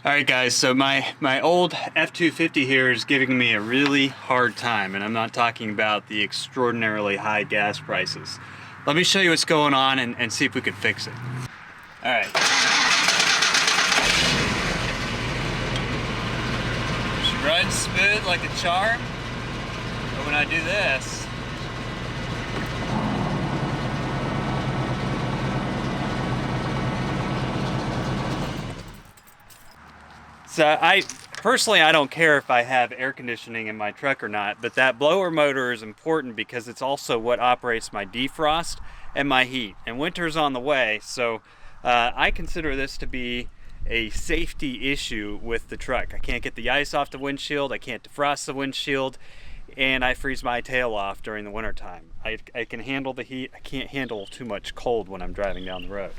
Alright guys, so my old F-250 here is giving me a really hard time, and I'm not talking about the extraordinarily high gas prices. Let me show you what's going on and see if we can fix it. Alright. She runs smooth like a charm, but when I do this, so personally, I don't care if I have air conditioning in my truck or not, but that blower motor is important because it's also what operates my defrost and my heat. And winter's on the way, so I consider this to be a safety issue with the truck. I can't get the ice off the windshield, I can't defrost the windshield, and I freeze my tail off during the winter time. I can handle the heat, I can't handle too much cold when I'm driving down the road.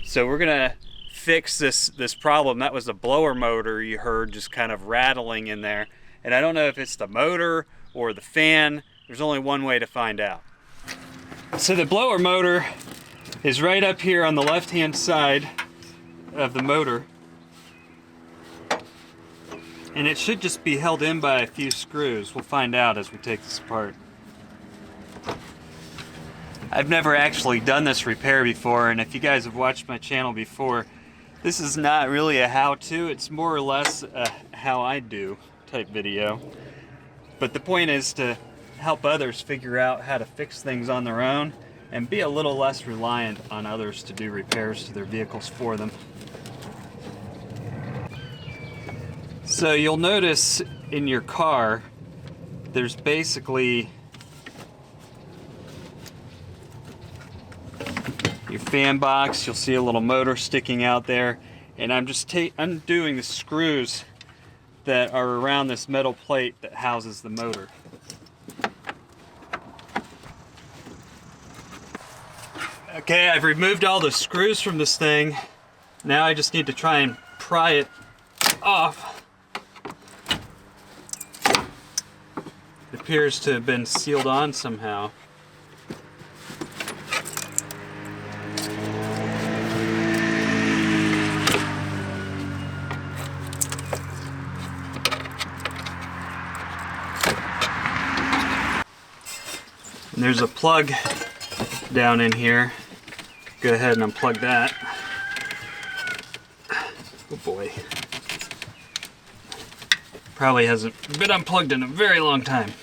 So we're gonna fix this problem. That was the blower motor you heard just kind of rattling in there, and I don't know if it's the motor or the fan. There's only one way to find out. So the blower motor is right up here on the left hand side of the motor, and it should just be held in by a few screws. We'll find out as we take this apart. I've never actually done this repair before, and if you guys have watched my channel before, this is not really a how-to, it's more or less a how I do type video. But the point is to help others figure out how to fix things on their own and be a little less reliant on others to do repairs to their vehicles for them. So you'll notice in your car, there's basically your fan box. You'll see a little motor sticking out there, and I'm just undoing the screws that are around this metal plate that houses the motor. Okay, I've removed all the screws from this thing. Now I just need to try and pry it off. It appears to have been sealed on somehow. And there's a plug down in here. Go ahead and unplug that. Oh boy. Probably hasn't been unplugged in a very long time.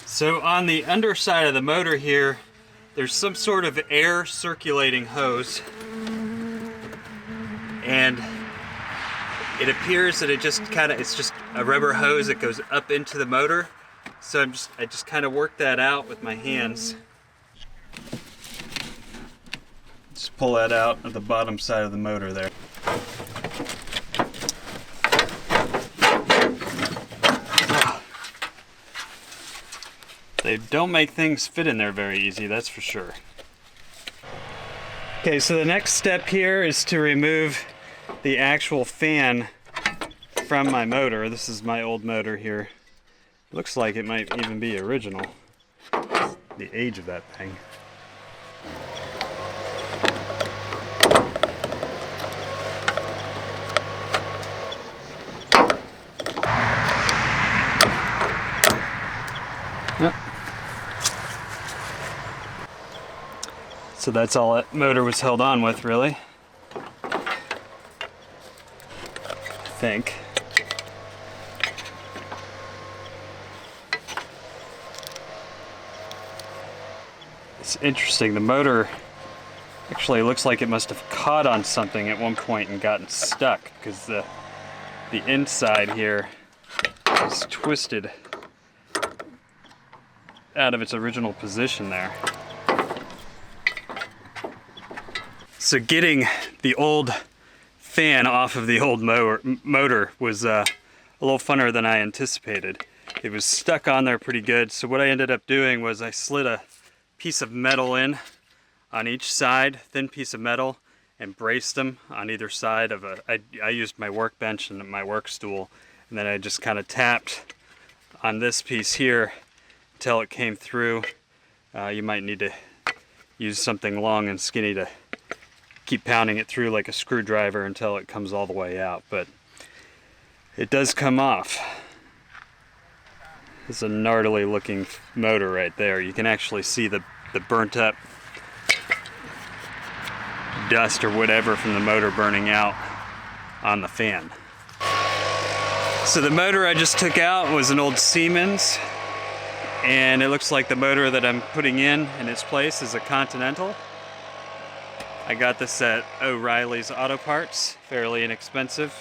So on the underside of the motor here, there's some sort of air circulating hose, and it appears that it's just a rubber hose that goes up into the motor. So I just kind of work that out with my hands. Just pull that out at the bottom side of the motor there. They don't make things fit in there very easy, that's for sure. Okay, so the next step here is to remove the actual fan from my motor. This is my old motor here. Looks like it might even be original. The age of that thing. Yep. So that's all that motor was held on with, really. I think. It's interesting, the motor actually looks like it must have caught on something at one point and gotten stuck, because the inside here is twisted out of its original position there. So getting the old fan off of the old motor was a little funner than I anticipated. It was stuck on there pretty good, so what I ended up doing was I slid a piece of metal in on each side, thin piece of metal, and braced them on either side of I used my workbench and my work stool, and then I just kind of tapped on this piece here until it came through. You might need to use something long and skinny to keep pounding it through like a screwdriver until it comes all the way out, but it does come off. It's a gnarly looking motor right there. You can actually see the burnt up dust or whatever from the motor burning out on the fan. So the motor I just took out was an old Siemens, and it looks like the motor that I'm putting in its place is a Continental. I got this at O'Reilly's Auto Parts, fairly inexpensive,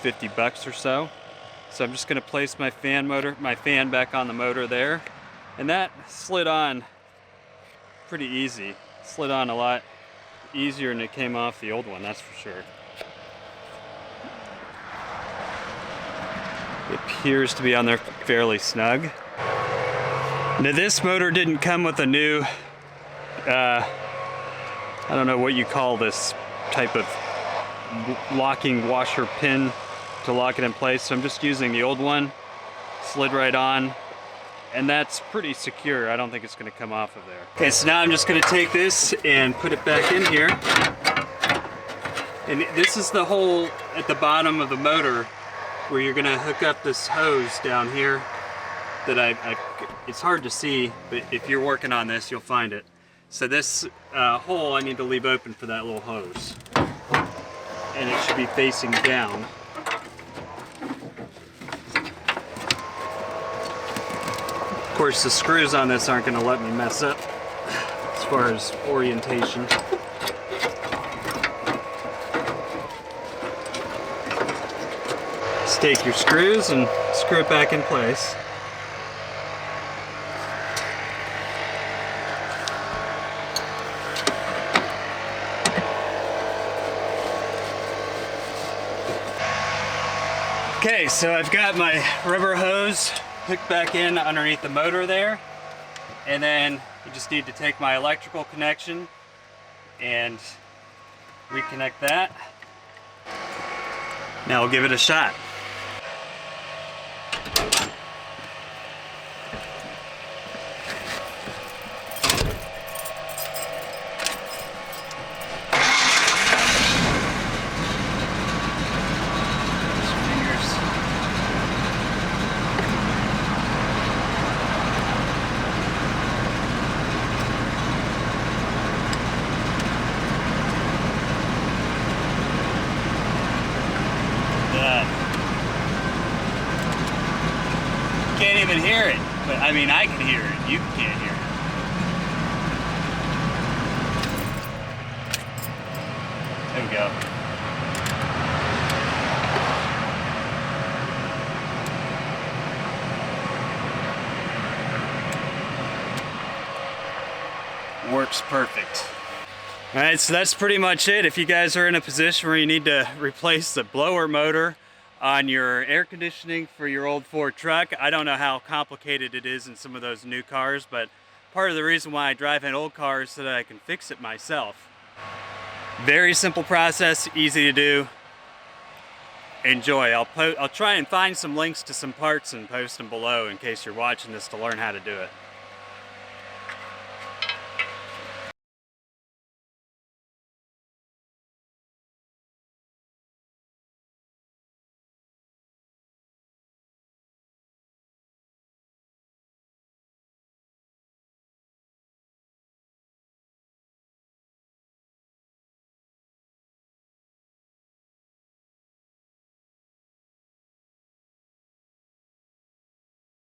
50 bucks or so. So I'm just going to place my fan back on the motor there, and that slid on pretty easy. Slid on a lot easier than it came off the old one, that's for sure. It appears to be on there fairly snug. Now this motor didn't come with a new, I don't know what you call this type of locking washer pin to lock it in place, so I'm just using the old one. Slid right on, and that's pretty secure. I don't think it's going to come off of there. Okay, so now I'm just going to take this and put it back in here. And this is the hole at the bottom of the motor where you're going to hook up this hose down here that it's hard to see, but if you're working on this, you'll find it. So this hole I need to leave open for that little hose. And it should be facing down. Of course, the screws on this aren't going to let me mess up as far as orientation. Just take your screws and screw it back in place. Okay, so I've got my rubber hose hooked back in underneath the motor there, and then you just need to take my electrical connection and reconnect that. Now we'll give it a shot. Can't even hear it, but I mean, I can hear it. You can't hear it. There we go. Works perfect. All right, so that's pretty much it. If you guys are in a position where you need to replace the blower motor on your air conditioning for your old Ford truck, I don't know how complicated it is in some of those new cars, but part of the reason why I drive in old cars is so that I can fix it myself. Very simple process, easy to do. Enjoy. I'll try and find some links to some parts and post them below in case you're watching this to learn how to do it.